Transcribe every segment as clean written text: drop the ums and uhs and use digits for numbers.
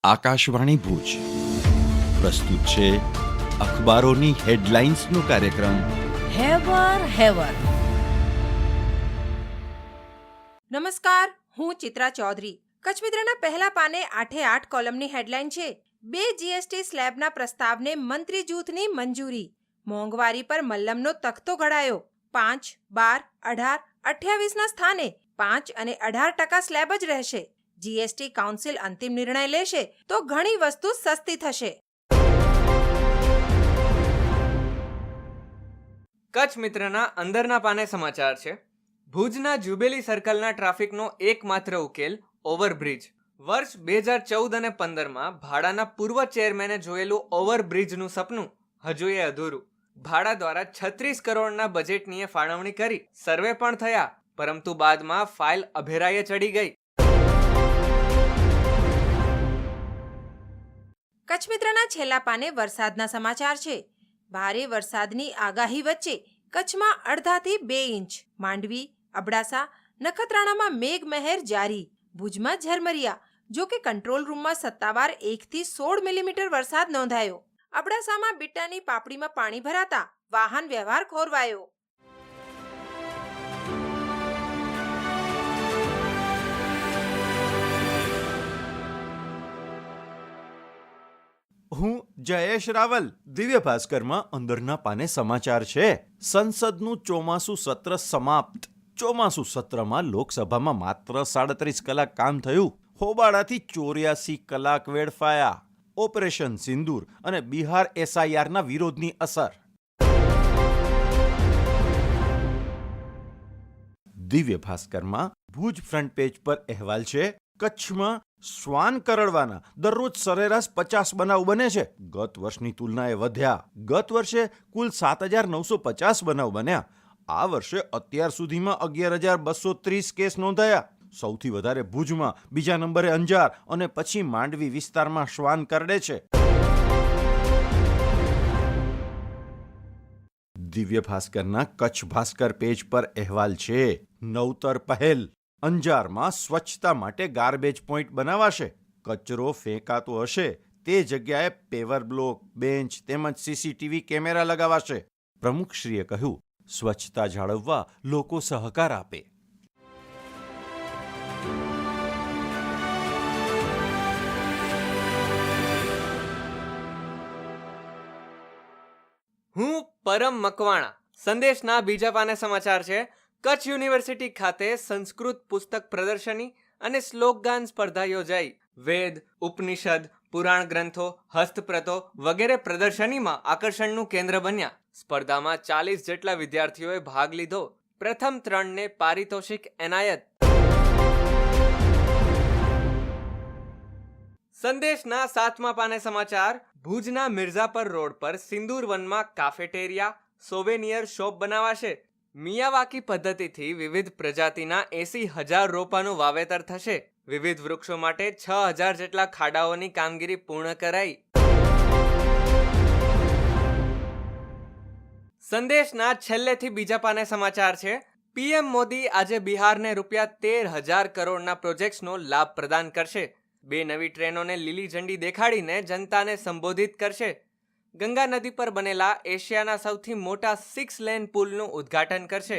આકાશવાણી ભુજ પ્રસ્તુત છે અખબારોની હેડલાઇન્સનો કાર્યક્રમ હેવર. નમસ્કાર, હું ચિત્રા ચૌધરી. કચ્છ મિત્રના પહેલા પાને 8 કોલમની હેડલાઇન છે. 2 જીએસટી સ્લેબના પ્રસ્તાવને મંત્રી જૂથની મંજૂરી. મોંઘવારી પર મલ્લમનો તખ્તો ઘડાયો. 5, 12, 18, 28ના સ્થાને 5 અને 18% સ્લેબ જ રહેશે. જીએસટી કાઉન્સિલ અંતિમ નિર્ણય લેશે તો ઘણી વસ્તુ સસ્તી થશે. કચ્છ મિત્રના અંદરના પાને સમાચાર છે. ભુજના જ્યુબિલી સર્કલના ટ્રાફિકનો એકમાત્ર ઉકેલ ઓવરબ્રિજ. વર્ષ 2014 અને 15માં ભાડાના પૂર્વ ચેરમેને જોયેલું ઓવરબ્રિજનું સપનું હજુએ અધૂરું. ભાડા દ્વારા 36 કરોડના બજેટની ફાળવણી કરી, સર્વે પણ થયા, પરંતુ બાદમાં ફાઇલ અભેરાએ ચડી ગઈ. કચ્છ મિત્રના છેલ્લા પાને વરસાદના સમાચાર છે. ભારે વરસાદની આગાહી વચ્ચે કચ્છમાં અડધાથી 2 ઇંચ. માંડવી, અબડાસા, નખત્રાણામાં મેઘમહેર જારી. ભુજમાં ઝરમરિયા. જો કે કંટ્રોલ રૂમમાં સત્તાવાર 1 થી 16 મિલીમીટર વરસાદ નોંધાયો. અબડાસામાં બીટાની પાપડીમાં પાણી ભરાતા વાહન વ્યવહાર ખોરવાયો. હું જયેશ રાવલ. દિવ્ય ભાસ્કરમાં અંદરના પાને સમાચાર છે. સંસદનું ચોમાસું સત્ર સમાપ્ત. ચોમાસું સત્રમાં લોકસભામાં માત્ર 37 કલાક કામ થયું. હોબાળાથી 84 કલાક વેડફાયા. ઓપરેશન સિંદૂર અને બિહાર એસઆઈઆરના વિરોધની અસર. દિવ્ય ભાસ્કરમાં ભુજ ફ્રન્ટ પેજ પર અહેવાલ છે. કચ્છમાં શ્વાન કરડવાના દરરોજ સરેરાશ 50 બનાવ બને છે. ગત વર્ષની તુલનાએ વધ્યા. ગત વર્ષે કુલ 7,950 બનાવ બન્યા. આ વર્ષે અત્યાર સુધીમાં 11,230 કેસ નોંધાયા. સૌથી વધારે ભુજમાં, બીજા નંબરે અંજાર અને પછી માંડવી વિસ્તારમાં શ્વાન કરડે છે. દિવ્ય ભાસ્કરના કચ્છ ભાસ્કર પેજ પર અહેવાલ છે. નવતર પહેલ. અંજારમાં સ્વચ્છતા માટે ગાર્બેજ પોઈન્ટ બનાવાશે. કચરો ફેંકાતો હશે તે જગ્યાએ પેવર બ્લોક, બેન્ચ તેમજ સીસીટીવી કેમેરા લગાવાશે. પ્રમુખશ્રીએ કહ્યું, સ્વચ્છતા જાળવવા લોકો સહકાર આપે. હું પરમ મકવાણા. સંદેશના બીજા પાને સમાચાર છે. કચ્છ યુનિવર્સિટી ખાતે સંસ્કૃત પુસ્તક પ્રદર્શની અને શ્લોકગાન સ્પર્ધા યોજાઈ. વેદ, ઉપનિષદ, પુરાણ ગ્રંથો, હસ્તપ્રતો વગેરે પ્રદર્શનીમાં આકર્ષણનું કેન્દ્ર બન્યા. સ્પર્ધામાં 40 જેટલા વિદ્યાર્થીઓએ ભાગ લીધો. પ્રથમ 3ને પારિતોષિક એનાયત. સંદેશના 7મા પાને સમાચાર. ભુજના મિર્ઝાપર રોડ પર સિંદૂર વનમાં કાફેટેરિયા, સોવેનિયર શોપ બનાવાશે. મિયાવાકી પદ્ધતિથી વિવિધ પ્રજાતિના 80,000 રોપાનું વાવેતર થશે. વિવિધ વૃક્ષો માટે 6,000 જેટલા ખાડાઓની કામગીરી પૂર્ણ કરાઈ. સંદેશના છેલ્લેથી બીજા પાને સમાચાર છે. પીએમ મોદી આજે બિહારને ₹13,000 કરોડના પ્રોજેક્ટ્સનો લાભ પ્રદાન કરશે. 2 નવી ટ્રેનોને લીલી ઝંડી દેખાડીને જનતાને સંબોધિત કરશે. ગંગા નદી પર બનેલા એશિયાના સૌથી મોટા 6 લેન પુલનું ઉદ્ઘાટન કરશે.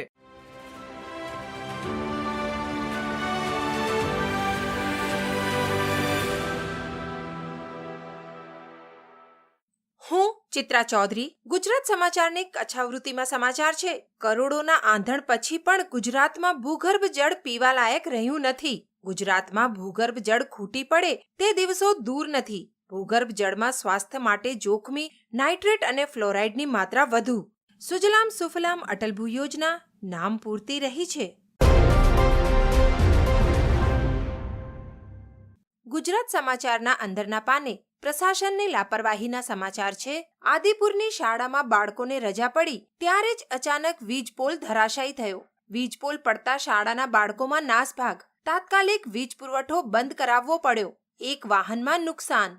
હું ચિત્રા ચૌધરી. ગુજરાત સમાચારની કચ્છાવૃત્તિમાં સમાચાર છે. કરોડોના આંધણ પછી પણ ગુજરાતમાં ભૂગર્ભ જળ પીવાલાયક રહ્યું નથી. ગુજરાતમાં ભૂગર્ભ જળ ખૂટી પડે તે દિવસો દૂર નથી. ભૂગર્ભ જળમાં સ્વાસ્થ્ય માટે જોખમી નાઇટ્રેટ અને ફ્લોરાઇડની માત્રા વધુ. સુજલામ સુફલામ અટલ ભૂ યોજના નામ પૂરતી રહી છે. ગુજરાત સમાચારના અંદરના પાને પ્રશાસનની લાપરવાહીના સમાચાર છે. આદિપુરની શાળામાં બાળકોને રજા પડી ત્યારે જ અચાનક વીજ પોલ ધરાશાયી થયો. વીજ પોલ પડતા શાળાના બાળકોમાં નાસભાગ. તાત્કાલિક વીજ પુરવઠો બંધ કરાવવો પડ્યો. 1 વાહનમાં નુકસાન.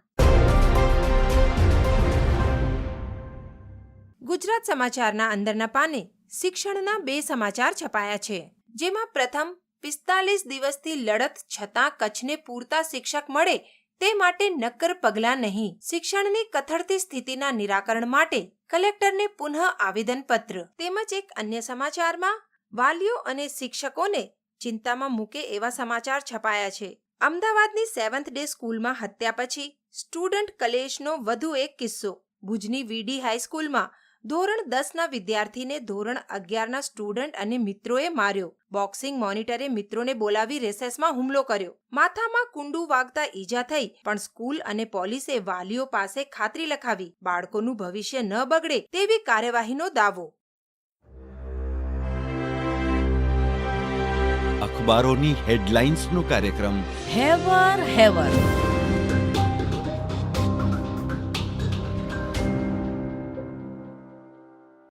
ગુજરાત સમાચારના અંદરના પાને શિક્ષણના 2 સમાચાર છપાયા છે. જેમાં પ્રથમ 45 દિવસથી લડત છતાં કચ્છને પૂરતા શિક્ષક મળે તે માટે નક્કર પગલાં નહીં. શિક્ષણની કથળતી સ્થિતિના નિરાકરણ માટે કલેક્ટરને પુનઃ આવેદનપત્ર. તેમજ એક અન્ય સમાચારમાં વાલીઓ અને શિક્ષકોને ચિંતામાં મૂકે એવા સમાચાર છપાયા છે. અમદાવાદની 7th ડે સ્કૂલમાં હત્યા પછી સ્ટુડન્ટ કલેશનો વધુ એક કિસ્સો. ભુજની વીડી હાઈસ્કૂલમાં ધોરણ 10ના વિદ્યાર્થીને ધોરણ 11ના સ્ટુડન્ટ અને મિત્રોએ માર્યો. બોક્સિંગ મોનિટરે મિત્રોને બોલાવી રેસેસમાં હુમલો કર્યો. માથામાં કુંડું વાગતા ઈજા થઈ, પણ સ્કૂલ અને પોલીસે વાલીઓ પાસે ખાતરી લખાવી બાળકોનું ભવિષ્ય ન બગડે તેવી કાર્યવાહીનો દાવો. અખબારોની હેડલાઇન્સનો કાર્યક્રમ હેવર હેવર